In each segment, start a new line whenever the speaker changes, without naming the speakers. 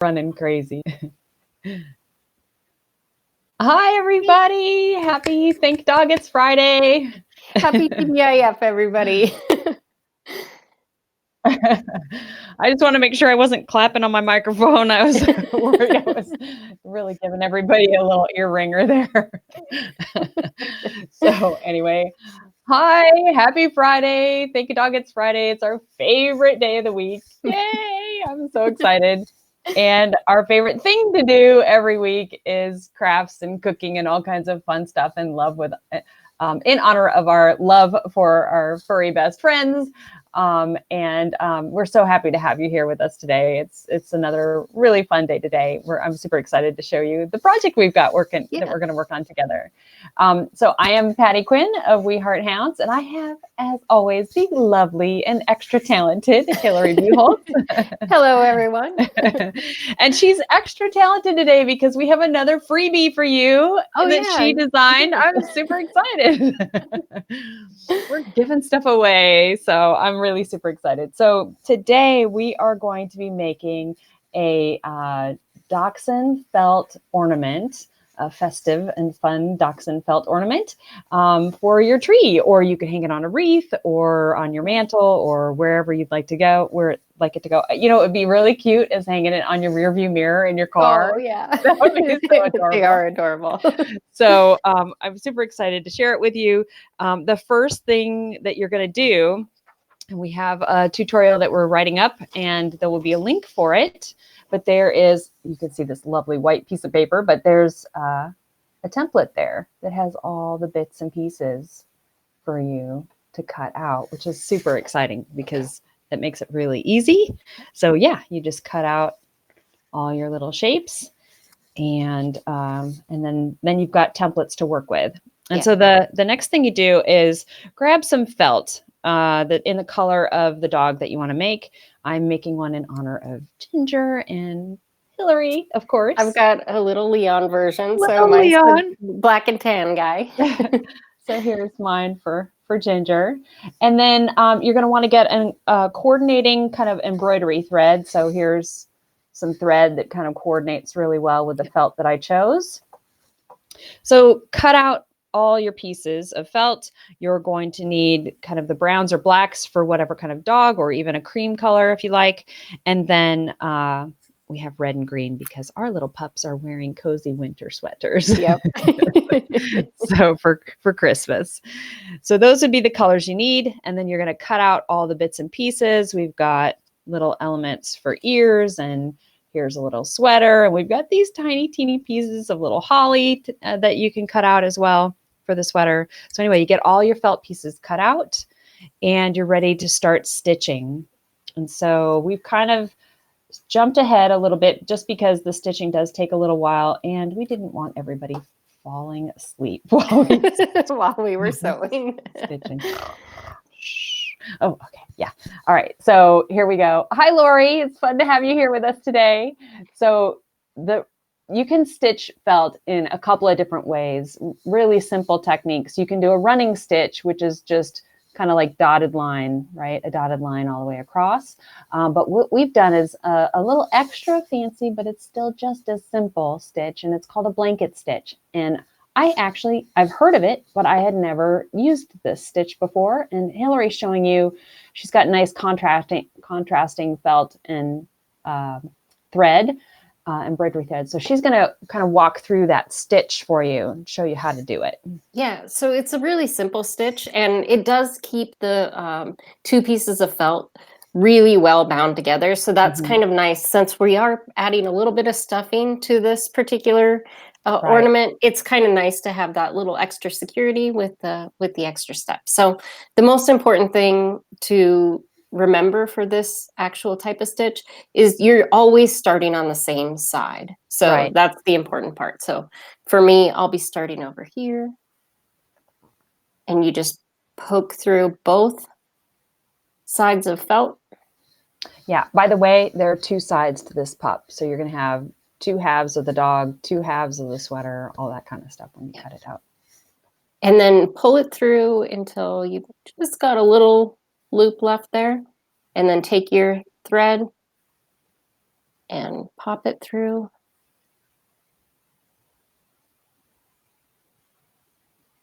running crazy. Hi, everybody. Happy Thank Dog It's Friday.
Happy TDIF, everybody.
I just want to make sure I wasn't clapping on my microphone. I was worried I was really giving everybody a little ear ringer there. So anyway, hi, happy Friday. Thank you, Dog It's Friday. It's our favorite day of the week. Yay, I'm so excited. And our favorite thing to do every week is crafts and cooking and all kinds of fun stuff and love with, in honor of our love for our furry best friends. We're so happy to have you here with us today. It's another really fun day today. I'm super excited to show you the project we've got working that we're going to work on together. So I am Patty Quinn of We Heart Hounds, and I have, as always, the lovely and extra talented Hillary Buholtz.
Hello, everyone.
And she's extra talented today because we have another freebie for you that she designed. I'm super excited. We're giving stuff away, so I'm really super excited. So today we are going to be making a Dachshund Felt Ornament, a festive and fun Dachshund Felt Ornament for your tree, or you can hang it on a wreath or on your mantle or wherever you'd like to go, where it like it to go. You know, it would be really cute as hanging it on your rear view mirror in your car.
Oh, yeah.
That would be so adorable.
They are adorable.
So I'm super excited to share it with you. The first thing that you're going to do, and we have a tutorial that we're writing up, and there will be a link for it. But there is, you can see this lovely white piece of paper, but there's a template there that has all the bits and pieces for you to cut out, which is super exciting because it makes it really easy. So yeah, you just cut out all your little shapes, and then you've got templates to work with. And so the next thing you do is grab some felt that in the color of the dog that you want to make. I'm making one in honor of Ginger and Hillary, of course.
I've got a little Leon version, so mine's the black and tan guy.
So here's mine for Ginger. And then you're going to want to get a coordinating kind of embroidery thread. So here's some thread that kind of coordinates really well with the felt that I chose. So cut out all your pieces of felt. You're going to need kind of the browns or blacks for whatever kind of dog, or even a cream color if you like. And then we have red and green because our little pups are wearing cozy winter sweaters.
Yep.
So for Christmas. So those would be the colors you need. And then you're going to cut out all the bits and pieces. We've got little elements for ears, and here's a little sweater. And we've got these tiny, teeny pieces of little holly that you can cut out as well for the sweater. So anyway, you get all your felt pieces cut out and you're ready to start stitching. And so we've kind of jumped ahead a little bit just because the stitching does take a little while, and we didn't want everybody falling asleep while
we were sewing.
Stitching. Oh, okay. Yeah. All right. So here we go. Hi, Lori. It's fun to have you here with us today. So you can stitch felt in a couple of different ways, really simple techniques. You can do a running stitch, which is just kind of like dotted line, right? A dotted line all the way across. But what we've done is a little extra fancy, but it's still just as simple stitch, and it's called a blanket stitch. And I've heard of it, but I had never used this stitch before. And Hillary's showing you, she's got nice contrasting felt and thread, embroidery thread. So she's going to kind of walk through that stitch for you and show you how to do it.
Yeah, so it's a really simple stitch, and it does keep the two pieces of felt really well bound together. So that's kind of nice, since we are adding a little bit of stuffing to this particular ornament. It's kind of nice to have that little extra security with the extra steps. So the most important thing to remember for this actual type of stitch is you're always starting on the same side. So that's the important part. So for me, I'll be starting over here, and you just poke through both sides of felt.
Yeah. By the way, there are two sides to this pup. So you're going to have two halves of the dog, two halves of the sweater, all that kind of stuff when you cut it out.
And then pull it through until you've just got a little loop left there. And then take your thread and pop it through.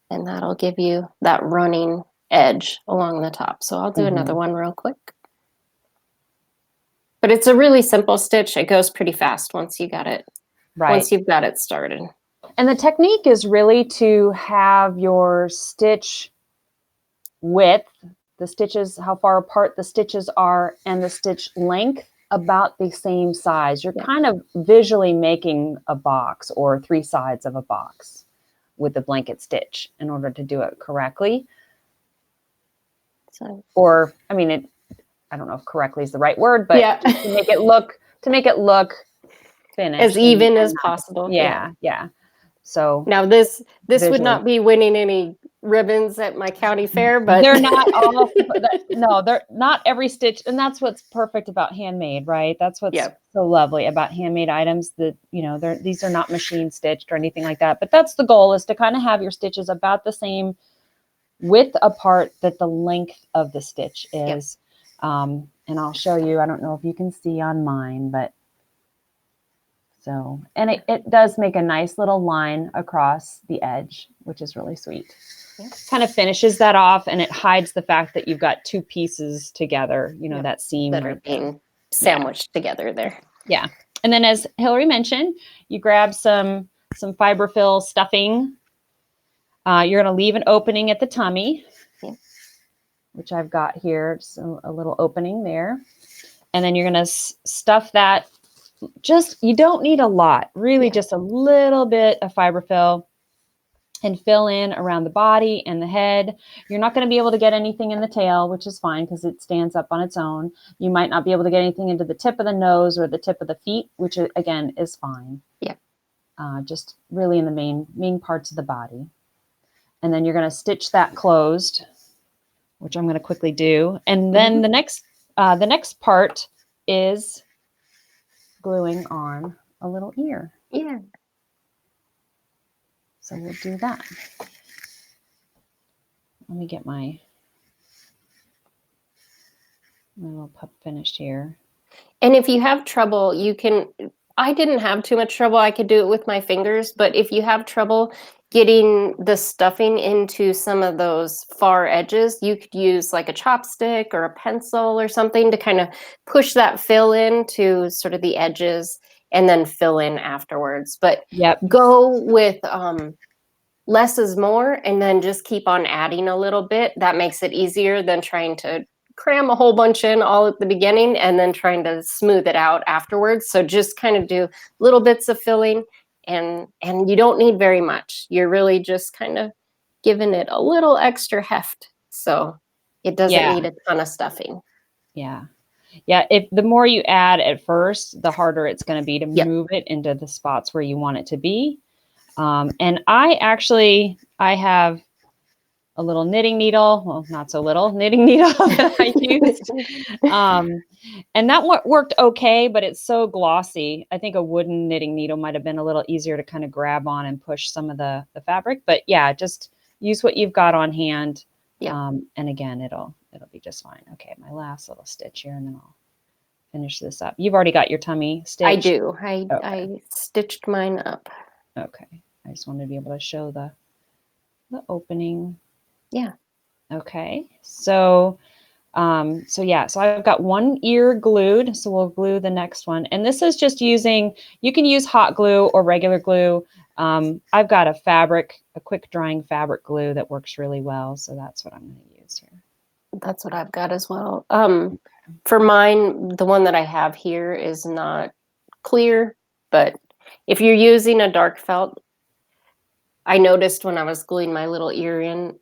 And that'll give you that running edge along the top. So I'll do another one real quick. But it's a really simple stitch. It goes pretty fast once you got it.
Right.
Once you've got it started.
And the technique is really to have your stitch width, the stitches, how far apart the stitches are, and the stitch length about the same size. You're kind of visually making a box or 3 sides of a box with the blanket stitch in order to do it correctly.
So,
or, I mean, I don't know if correctly is the right word, but just to make it look finished.
As even as possible.
Yeah. So
now this would not be winning any ribbons at my county fair, but
they're not all, no, they're not every stitch. And that's what's perfect about handmade, right? That's what's so lovely about handmade items, that, you know, these are not machine stitched or anything like that. But that's the goal, is to kind of have your stitches about the same width apart that the length of the stitch is. And I'll show you, I don't know if you can see on mine, but so, and it does make a nice little line across the edge, which is really sweet. Kind of finishes that off, and it hides the fact that you've got 2 pieces together, you know, that seam
that are being sandwiched together there.
Yeah. And then, as Hillary mentioned, you grab some fiberfill stuffing. You're going to leave an opening at the tummy, which I've got here, so a little opening there. And then you're going to stuff that. You don't need a lot, really, just a little bit of fiberfill, and fill in around the body and the head. You're not going to be able to get anything in the tail, which is fine because it stands up on its own. You might not be able to get anything into the tip of the nose or the tip of the feet, which again is fine. Just really in the main parts of the body. And then you're going to stitch that closed, which I'm going to quickly do. And then the next part is gluing on a little ear. So we'll do that. Let me get my little pup finished here.
And if you have trouble, I didn't have too much trouble. I could do it with my fingers, but if you have trouble getting the stuffing into some of those far edges, you could use like a chopstick or a pencil or something to kind of push that fill into sort of the edges and then fill in afterwards. But go with less is more, and then just keep on adding a little bit. That makes it easier than trying to cram a whole bunch in all at the beginning and then trying to smooth it out afterwards. So just kind of do little bits of filling, and you don't need very much. You're really just kind of giving it a little extra heft. So it doesn't need a ton of stuffing.
If the more you add at first, the harder it's going to be to move it into the spots where you want it to be. And I have a little knitting needle, well, not so little knitting needle that I used. And that worked okay, but it's so glossy. I think a wooden knitting needle might have been a little easier to kind of grab on and push some of the fabric. But yeah, just use what you've got on hand. And again, it'll be just fine. Okay, my last little stitch here, and then I'll finish this up. You've already got your tummy stitched?
I do. I stitched mine up.
Okay. I just wanted to be able to show the opening. Okay. So I've got one ear glued, so we'll glue the next one. And this is just you can use hot glue or regular glue. I've got a quick drying fabric glue that works really well. So that's what I'm going to use here.
That's what I've got as well. For mine, the one that I have here is not clear, but if you're using a dark felt, I noticed when I was gluing my little ear in,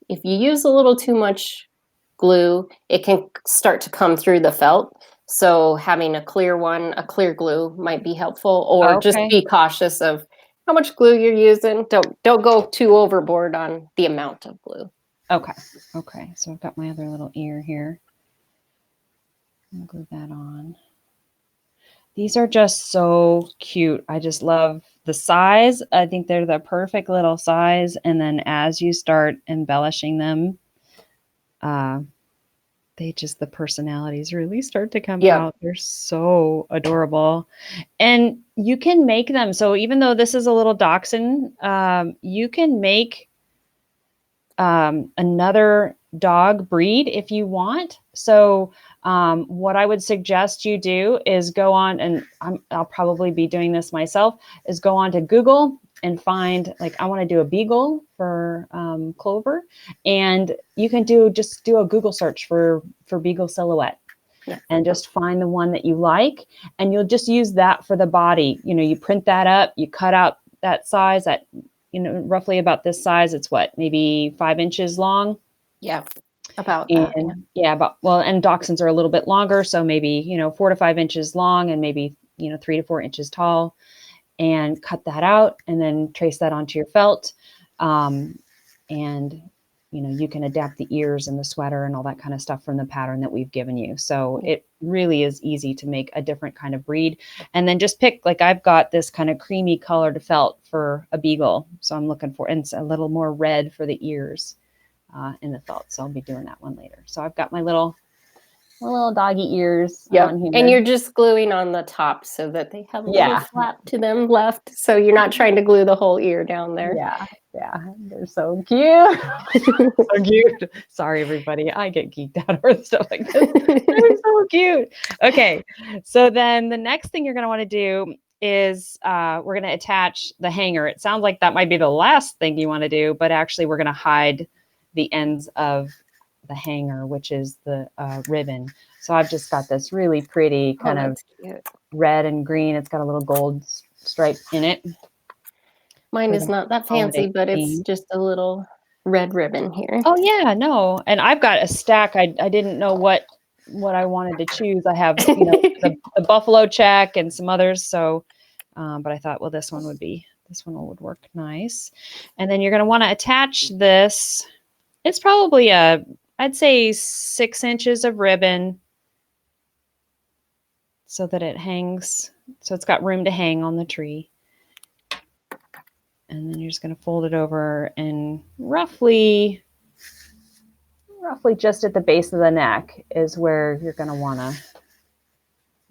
if you use a little too much glue, it can start to come through the felt. So having a clear glue might be helpful, or just be cautious of how much glue you're using. Don't go too overboard on the amount of glue.
Okay. So I've got my other little ear here. I'll glue that on. These are just so cute. I just love the size. I think they're the perfect little size. And then as you start embellishing them, the personalities really start to come
Yep.
out. They're so adorable. And you can make them. So even though this is a little dachshund, you can make another dog breed if you want. So what I would suggest you do is go on, and I'll probably be doing this myself, is go on to Google and find, like, I want to do a beagle for Clover, and you can just do a Google search for beagle silhouette.
Yeah.
And just find the one that you like, and you'll just use that for the body. You know, you print that up, you cut out that size, that, you know, roughly about this size. It's what, maybe 5 inches long.
Yeah. About that.
And and dachshunds are a little bit longer. So maybe, you know, 4 to 5 inches long and maybe, you know, 3 to 4 inches tall, and cut that out and then trace that onto your felt. And, you know, you can adapt the ears and the sweater and all that kind of stuff from the pattern that we've given you. So it really is easy to make a different kind of breed. And then just pick, like, I've got this kind of creamy colored felt for a beagle. So I'm looking for, and it's a little more red for the ears in the felt. So I'll be doing that one later. So I've got my little doggy ears on here.
And you're just gluing on the top so that they have a little flap to them left. So you're not trying to glue the whole ear down there.
Yeah. They're so cute. So cute. Sorry, everybody. I get geeked out over stuff like this. They're so cute. Okay. So then the next thing you're going to want to do is we're going to attach the hanger. It sounds like that might be the last thing you want to do, but actually we're going to hide the ends of the hanger, which is the ribbon. So I've just got this really pretty kind of red and green. It's got a little gold stripe in it.
Mine is not that fancy, but it's just a little red ribbon here.
Oh yeah, no. And I've got a stack. I didn't know what I wanted to choose. I have, you know, the buffalo check and some others. So, but I thought, well, this one would work nice. And then you're going to want to attach this. It's probably I'd say 6 inches of ribbon so that it hangs. So it's got room to hang on the tree. And then you're just going to fold it over, and roughly just at the base of the neck is where you're going to want to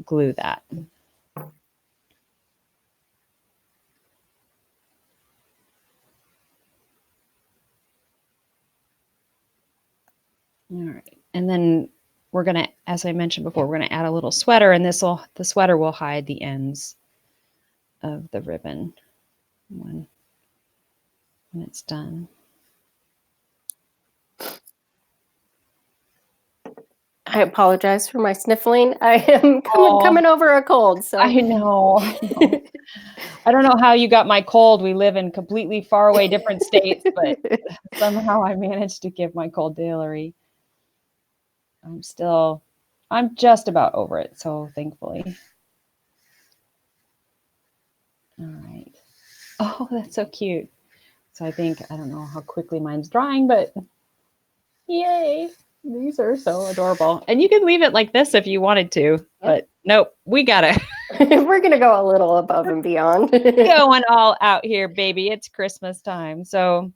glue that. All right. And then we're going to, as I mentioned before, we're going to add a little sweater, and the sweater will hide the ends of the ribbon when it's done.
I apologize for my sniffling. I am coming over a cold. So
I know. I don't know how you got my cold. We live in completely far away different states, but somehow I managed to give my cold to Hillary. I'm just about over it. So thankfully. All right. Oh, that's so cute. So I don't know how quickly mine's drying, but yay. These are so adorable. And you can leave it like this if you wanted to, but nope, we gotta.
We're going to go a little above and beyond.
Going all out here, baby. It's Christmas time. So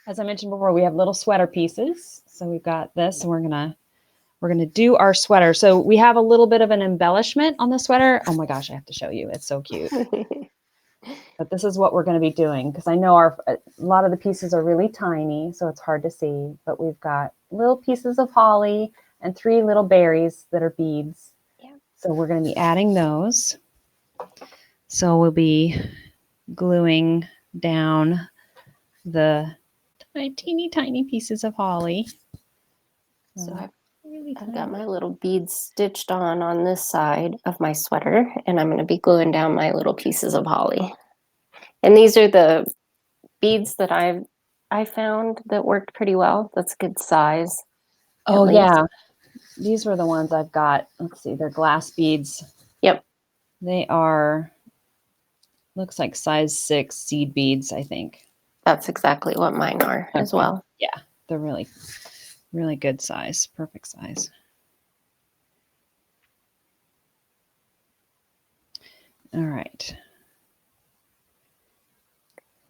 as I mentioned before, we have little sweater pieces. So we've got this, and we're gonna do our sweater. So we have a little bit of an embellishment on the sweater. Oh my gosh, I have to show you. It's so cute. But this is what we're going to be doing, because I know a lot of the pieces are really tiny, so it's hard to see. But we've got little pieces of holly and 3 little berries that are beads. Yeah. So we're going to be adding those. So we'll be gluing down the teeny tiny pieces of holly.
So I've got my little beads stitched on this side of my sweater, and I'm going to be gluing down my little pieces of holly. And these are the beads that I found that worked pretty well. That's a good size.
Oh yeah, these were the ones I've got. Let's see, they're glass beads.
Yep.
They are, looks like size 6 seed beads, I think.
That's exactly what mine are as well.
Yeah, they're really, really good size, perfect size. All right.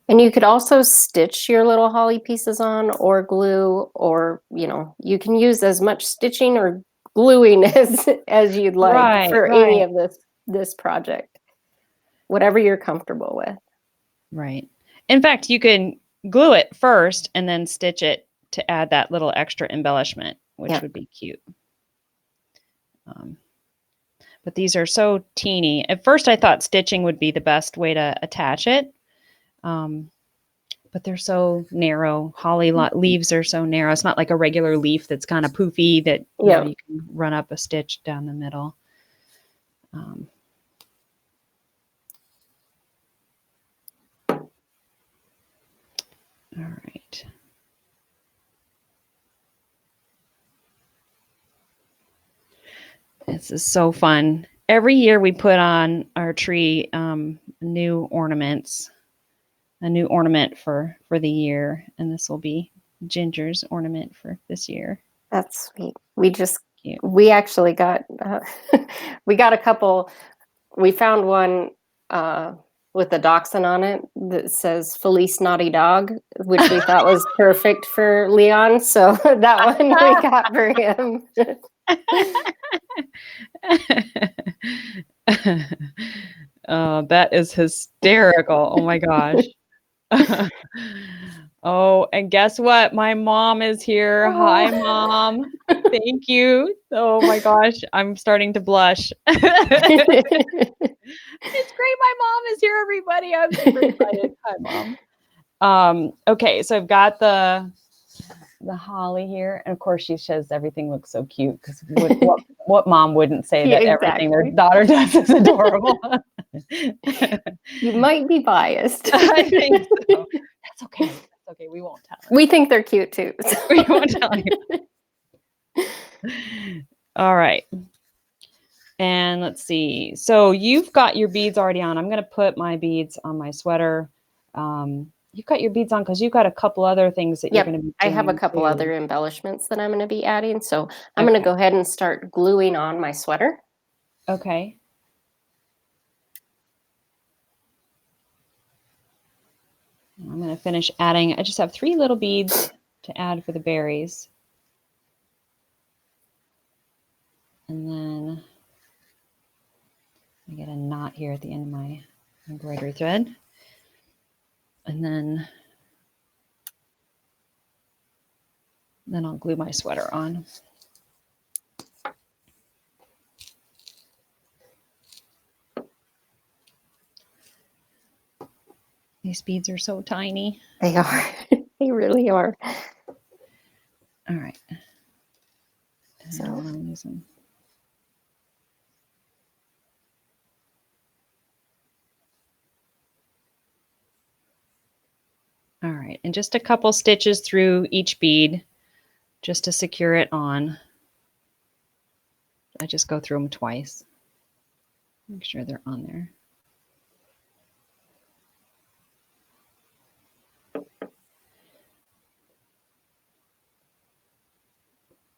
And you could also stitch your little holly pieces on, or glue, or, you can use as much stitching or gluing as you'd like
Right,
for any
right,
of this project. Whatever you're comfortable with.
right. In fact, you can glue it first and then stitch it to add that little extra embellishment, which
Yeah.
would be cute. But these are so teeny. At first, I thought stitching would be the best way to attach it. But they're so narrow. Holly leaves are so narrow. It's not like a regular leaf that's kind of poofy that
Yeah.
you can run up a stitch down the middle. All right. This is so fun. Every year we put on our tree new ornaments, a new ornament for the year, and this will be Ginger's ornament for this year.
That's sweet.
Cute.
We actually got we got a couple. We found one with a dachshund on it that says "Felice Naughty Dog," which we thought was perfect for Leon. So that one we got for him.
Oh, that is hysterical. Oh my gosh. Oh, and guess what? My mom is here. Hi, Mom. Thank you. Oh my gosh, I'm starting to blush. It's great. My mom is here, everybody. I'm super excited. Hi, Mom. Okay, so I've got the holly here, and of course she says everything looks so cute, because what mom wouldn't say that everything their daughter does is adorable?
You might be biased.
I think so. That's okay. That's okay. We won't tell her.
We think they're cute too. So.
We won't tell you. All right. And let's see. So you've got your beads already on. I'm going to put my beads on my sweater. You've got your beads on because you've got a couple other things that you're going to be doing.
I have a couple
too.
other embellishments that I'm going to be adding. So I'm going to go ahead and start gluing on my sweater.
Okay. I'm going to finish adding. I just have 3 little beads to add for the berries. And then I get a knot here at the end of my embroidery thread. And then I'll glue my sweater on. These beads are so tiny.
They are. They really are.
All right.
So
all right, and just a couple stitches through each bead just to secure it on. I just go through them twice. Make sure they're on there.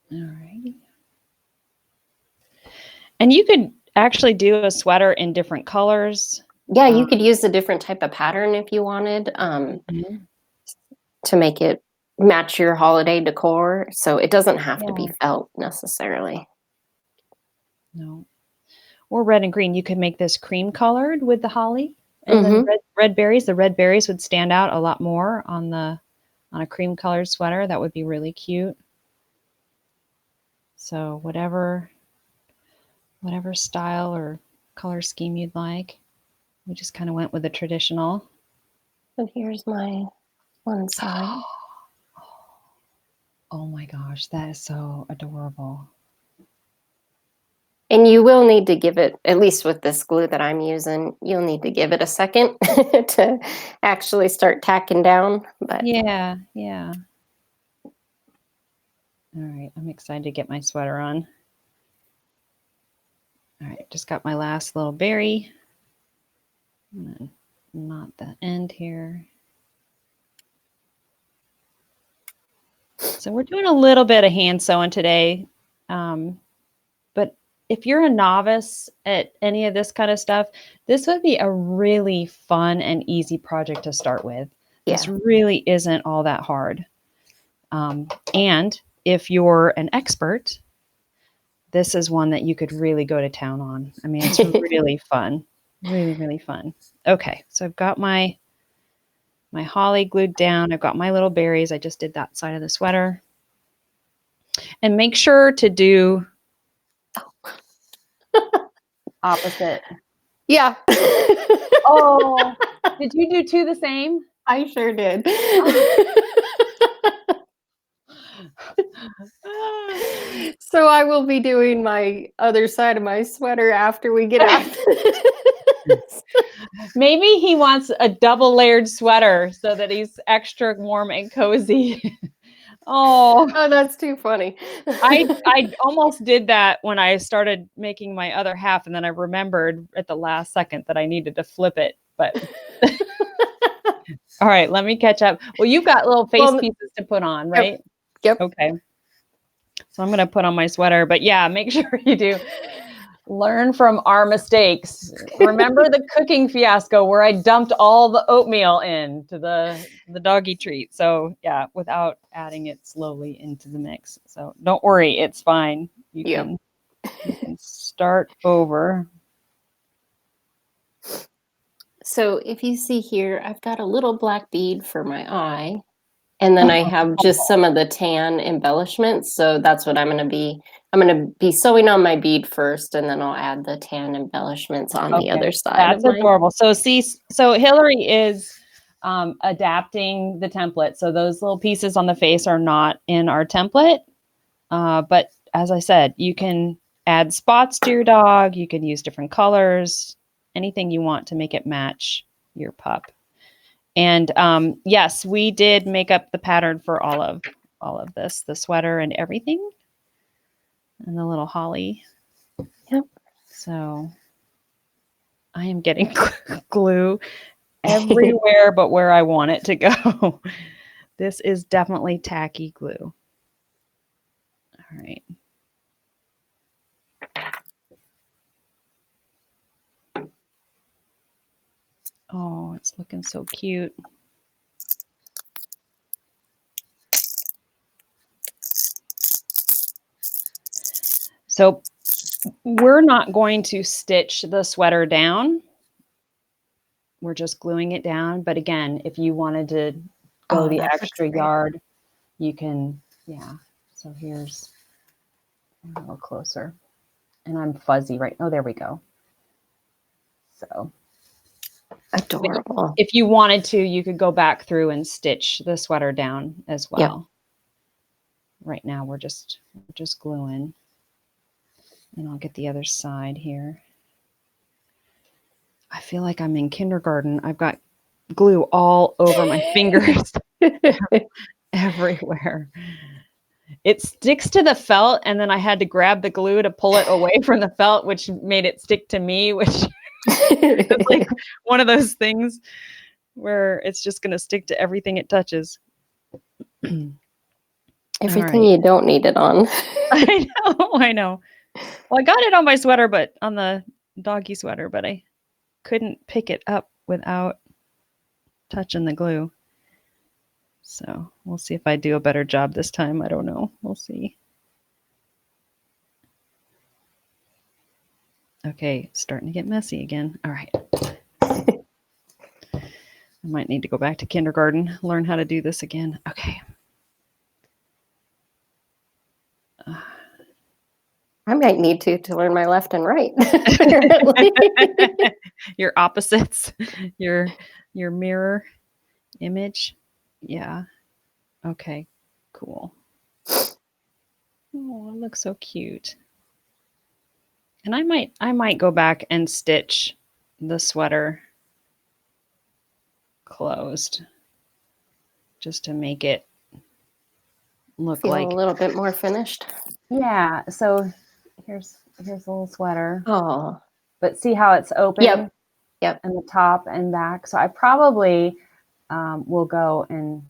All right. And you could actually do a sweater in different colors.
yeah, you could use a different type of pattern if you wanted to make it match your holiday decor. So it doesn't have to be felt necessarily.
No. Or red and green. You could make this cream colored with the holly, and then red berries. The red berries would stand out a lot more on a cream colored sweater. That would be really cute. So whatever style or color scheme you'd like. We just kind of went with the traditional.
And here's my one side.
Oh my gosh, that is so adorable.
And you will need to give it, at least with this glue that I'm using, you'll need to give it a second to actually start tacking down. But
yeah. All right, I'm excited to get my sweater on. All right, just got my last little berry. And knot the end here. So we're doing a little bit of hand sewing today. But if you're a novice at any of this kind of stuff, this would be a really fun and easy project to start with. This really isn't all that hard. And if you're an expert, this is one that you could really go to town on. I mean, it's really fun. Really, really fun. Okay, so I've got my holly glued down. I've got my little berries. I just did that side of the sweater. And make sure to do opposite.
Yeah.
Oh, did you do two the same?
I sure did. So I will be doing my other side of my sweater after we get out.
Maybe he wants a double layered sweater so that he's extra warm and cozy. Oh,
that's too funny.
I almost did that when I started making my other half, and then I remembered at the last second that I needed to flip it. But all right, let me catch up. Well, you've got little face pieces to put on, right?
Yep.
Okay. So I'm going to put on my sweater, but yeah, make sure you do learn from our mistakes. Remember the cooking fiasco where I dumped all the oatmeal into the doggy treat. So yeah, without adding it slowly into the mix. So don't worry, it's fine. You can start over.
So if you see here, I've got a little black bead for my eye. And then I have just some of the tan embellishments. So that's what I'm going to be sewing on my bead first, and then I'll add the tan embellishments on the other side.
That's adorable. So Hillary is adapting the template. So those little pieces on the face are not in our template. But as I said, you can add spots to your dog. You can use different colors, anything you want to make it match your pup. And yes, we did make up the pattern for all of this, the sweater and everything, and the little holly.
Yep.
So I am getting glue everywhere but where I want it to go. This is definitely tacky glue. All right. Oh, it's looking so cute. So we're not going to stitch the sweater down. We're just gluing it down. But again, if you wanted to go the extra yard, you can, yeah. So here's a little closer. And I'm fuzzy right. Oh, there we go. So
adorable.
If you wanted to, you could go back through and stitch the sweater down as well. Yep. Right now we're just gluing. And I'll get the other side here. I feel like I'm in kindergarten. I've got glue all over my fingers. Everywhere. It sticks to the felt, and then I had to grab the glue to pull it away from the felt, which made it stick to me, which is like one of those things where it's just going to stick to everything it touches.
Everything you don't need it on.
I know. Well, I got it on my sweater, but on the doggy sweater, but I couldn't pick it up without touching the glue. So we'll see if I do a better job this time. I don't know. We'll see. Okay, starting to get messy again. All right. I might need to go back to kindergarten, learn how to do this again. Okay.
I might need to learn my left and right.
Your opposites, your mirror image. Yeah. Okay, cool. Oh, it looks so cute. And I might go back and stitch the sweater closed just to make it look like
a little bit more finished.
Yeah. So here's a little sweater.
Oh,
but see how it's open?
Yep.
And the top and back. So I probably will go and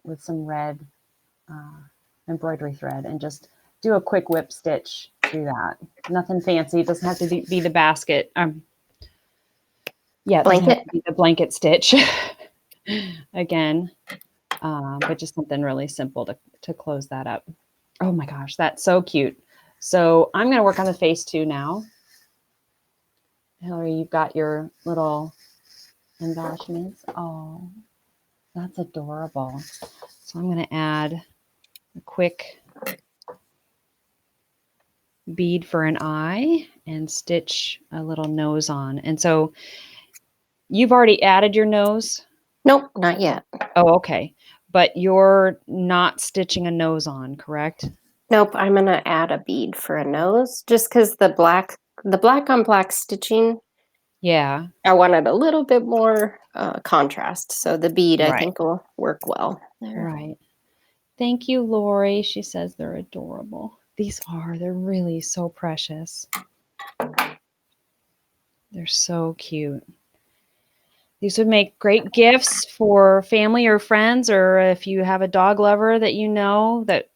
with some red embroidery thread and just do a quick whip stitch through that. Nothing fancy. It doesn't have to be the basket. Yeah, it doesn't have to be the blanket stitch. again, but just something really simple to close that up. Oh my gosh, that's so cute. So I'm going to work on the face too now. Hillary, you've got your little embellishments. Oh, that's adorable. So I'm going to add a quick bead for an eye and stitch a little nose on. And so you've already added your nose?
Nope, not yet.
Oh, okay. But you're not stitching a nose on, correct?
Nope, I'm gonna add a bead for a nose just because the black on black stitching,
Yeah.
I wanted a little bit more contrast. So the bead I
Right.
think will work well there.
Right. Thank you, Lori. She says they're adorable. They're really so precious. They're so cute. These would make great gifts for family or friends, or if you have a dog lover that you know that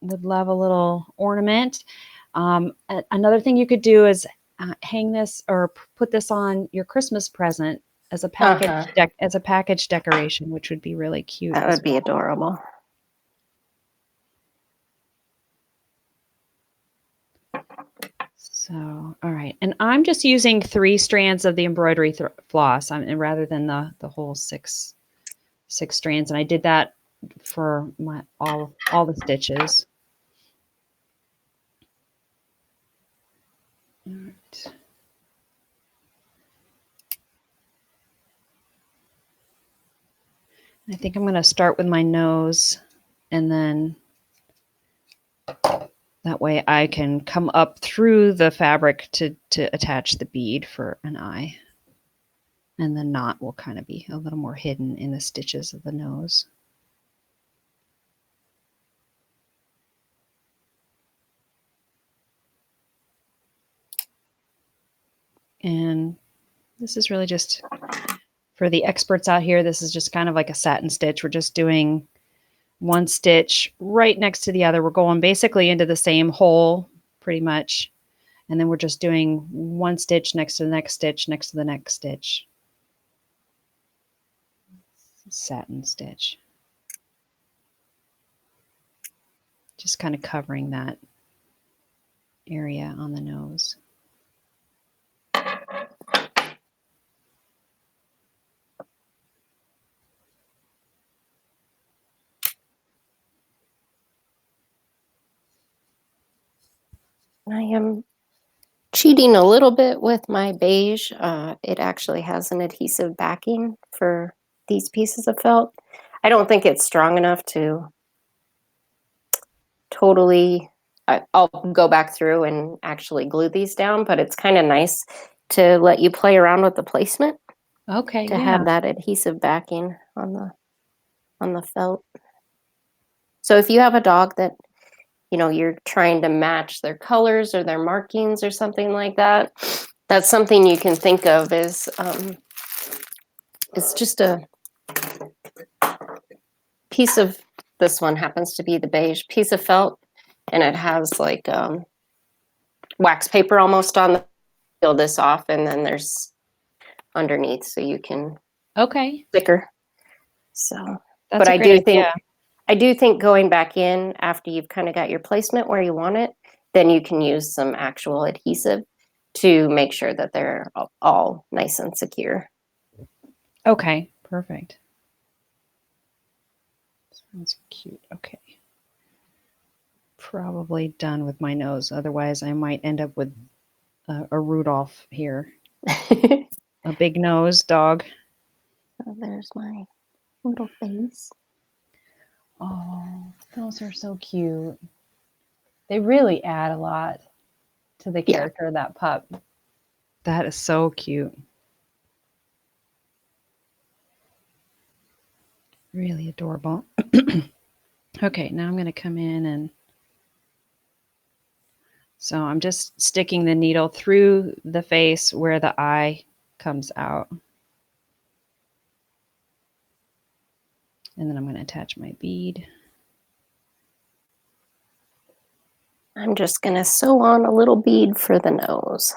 would love a little ornament. Another thing you could do is hang this or put this on your Christmas present as a package decoration, which would be really cute.
That would be adorable.
So, all right. And I'm just using 3 strands of the embroidery floss and rather than the whole six strands. And I did that for my all the stitches. All right. I think I'm going to start with my nose, and then that way I can come up through the fabric to attach the bead for an eye. And the knot will kind of be a little more hidden in the stitches of the nose. And this is really just, for the experts out here, this is just kind of like a satin stitch. We're just doing one stitch right next to the other. We're going basically into the same hole pretty much. And then we're just doing one stitch next to the next stitch, next to the next stitch. Satin stitch. Just kind of covering that area on the nose.
I am cheating a little bit with my beige. It actually has an adhesive backing for these pieces of felt. I don't think it's strong enough to totally, I'll go back through and actually glue these down, but it's kind of nice to let you play around with the placement.
Okay,
to have that adhesive backing on the felt. So if you have a dog that you're trying to match their colors or their markings or something like that, that's something you can think of as it's just a piece of, this one happens to be the beige piece of felt, and it has like wax paper almost on the, peel this off, and then there's underneath so you can sticker. So
that's
but
a
I
great
do
idea.
think going back in after you've kind of got your placement where you want it, then you can use some actual adhesive to make sure that they're all nice and secure.
Okay, perfect. Sounds cute. Okay. Probably done with my nose. Otherwise, I might end up with a Rudolph here. A big nose dog.
Oh, there's my little face.
Oh, those are so cute. They really add a lot to the character of that pup. That is so cute. Really adorable. Okay, now I'm going to come in and so I'm just sticking the needle through the face where the eye comes out. And then I'm going to attach my bead.
I'm just going to sew on a little bead for the nose.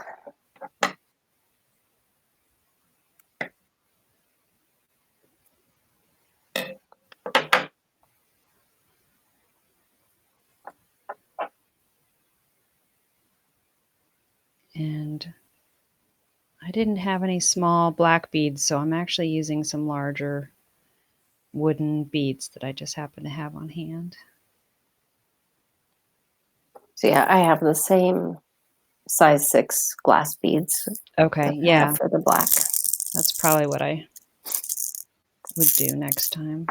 And I didn't have any small black beads, so I'm actually using some larger wooden beads that I just happen to have on hand.
So yeah, I have the same size 6 glass beads.
Okay, yeah,
for the black.
that's probably what I would do next time.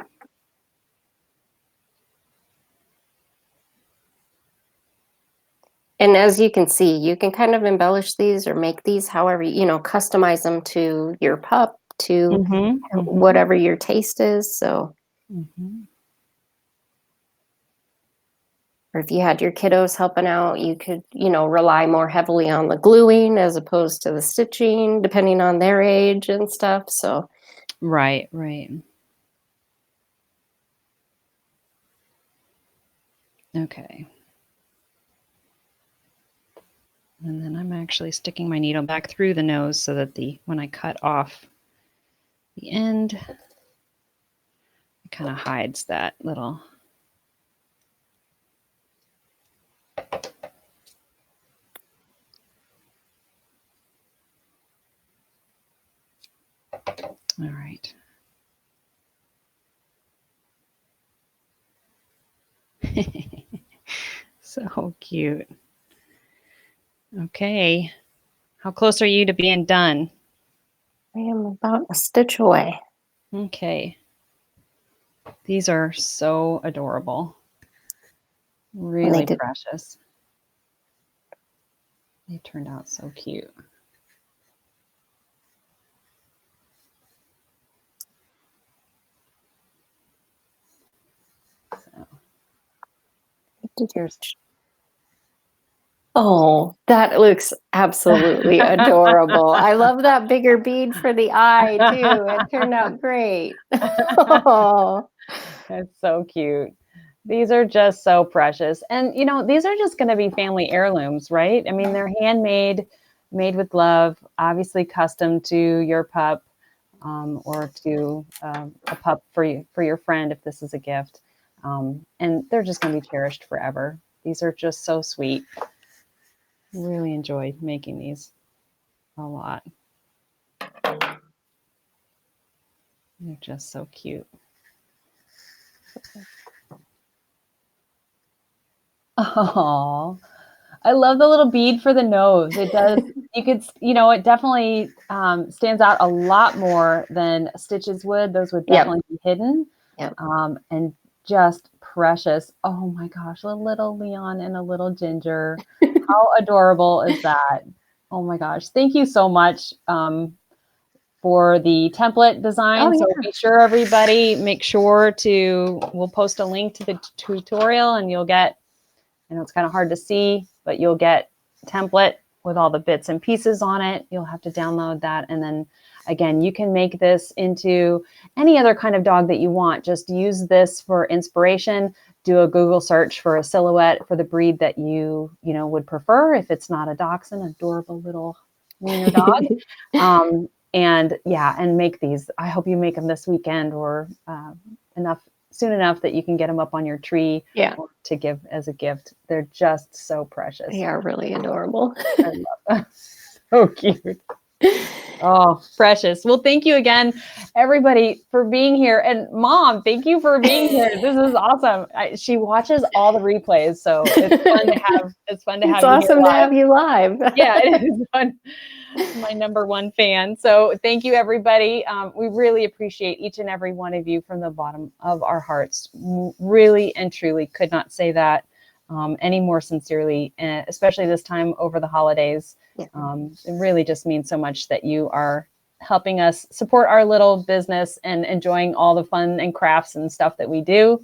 And as you can see, you can kind of embellish these or make these however, customize them to your pup, to whatever your taste is. So, or if you had your kiddos helping out, you could, rely more heavily on the gluing as opposed to the stitching, depending on their age and stuff. So,
Right. Okay. And then I'm actually sticking my needle back through the nose so that when I cut off the end, it kind of hides that little. All right. So cute. Okay. How close are you to being done?
I am about a stitch away.
Okay. These are so adorable. Really precious. They turned out so cute. So, here's.
Oh, that looks absolutely adorable. I love that bigger bead for the eye too. It turned out great. Oh.
That's so cute. These are just so precious. And, these are just going to be family heirlooms, right? I mean, they're handmade, made with love, obviously custom to your pup or to a pup for your friend if this is a gift. And they're just going to be cherished forever. These are just so sweet. Really enjoyed making these a lot. They're just so cute. Oh, I love the little bead for the nose. It does. You could, it definitely stands out a lot more than stitches would. Those would definitely be hidden.
Yep.
And just precious. Oh my gosh, a little Leon and a little Ginger. How adorable is that? Oh my gosh. Thank you so much for the template design.
Oh,
so
yeah.
be sure everybody, make sure we'll post a link to the tutorial and you'll get, I know it's kind of hard to see, but you'll get a template with all the bits and pieces on it. You'll have to download that. And then again, you can make this into any other kind of dog that you want. Just use this for inspiration. Do a Google search for a silhouette for the breed that you would prefer. If it's not a dachshund, adorable little wiener dog. And make these. I hope you make them this weekend or soon enough that you can get them up on your tree to give as a gift. They're just so precious.
They are really adorable.
I love them. So cute. Oh, precious. Well, thank you again, everybody, for being here. And Mom, thank you for being here. This is awesome. She watches all the replays, so it's fun to have. It's fun to have.
It's awesome to have you live.
Yeah, it is fun. My number one fan. So thank you, everybody. We really appreciate each and every one of you from the bottom of our hearts. Really and truly could not say that any more sincerely, especially this time over the holidays. Yeah. It really just means so much that you are helping us support our little business and enjoying all the fun and crafts and stuff that we do.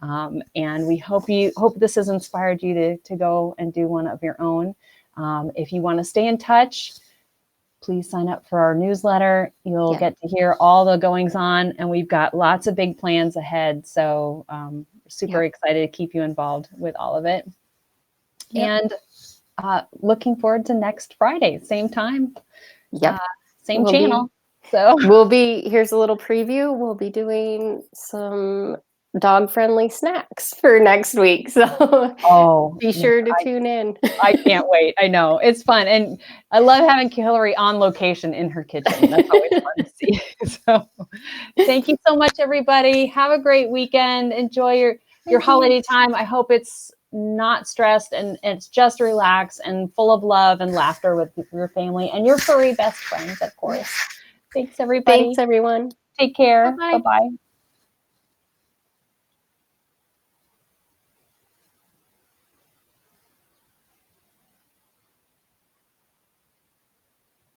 And we hope this has inspired you to go and do one of your own. If you want to stay in touch, please sign up for our newsletter. You'll get to hear all the goings on, and we've got lots of big plans ahead. So super excited to keep you involved with all of it. And looking forward to next Friday, same time, same channel. So
here's a little preview. We'll be doing some dog-friendly snacks for next week. So
Oh,
be sure to tune in.
I can't wait. I know it's fun. And I love having Hillary on location in her kitchen. That's always fun to see. So thank you so much, everybody. Have a great weekend. Enjoy your holiday time. I hope it's not stressed and it's just relaxed and full of love and laughter with your family and your furry best friends, of course. Thanks, everybody.
Thanks, everyone.
Take care.
Bye-bye.
Bye-bye.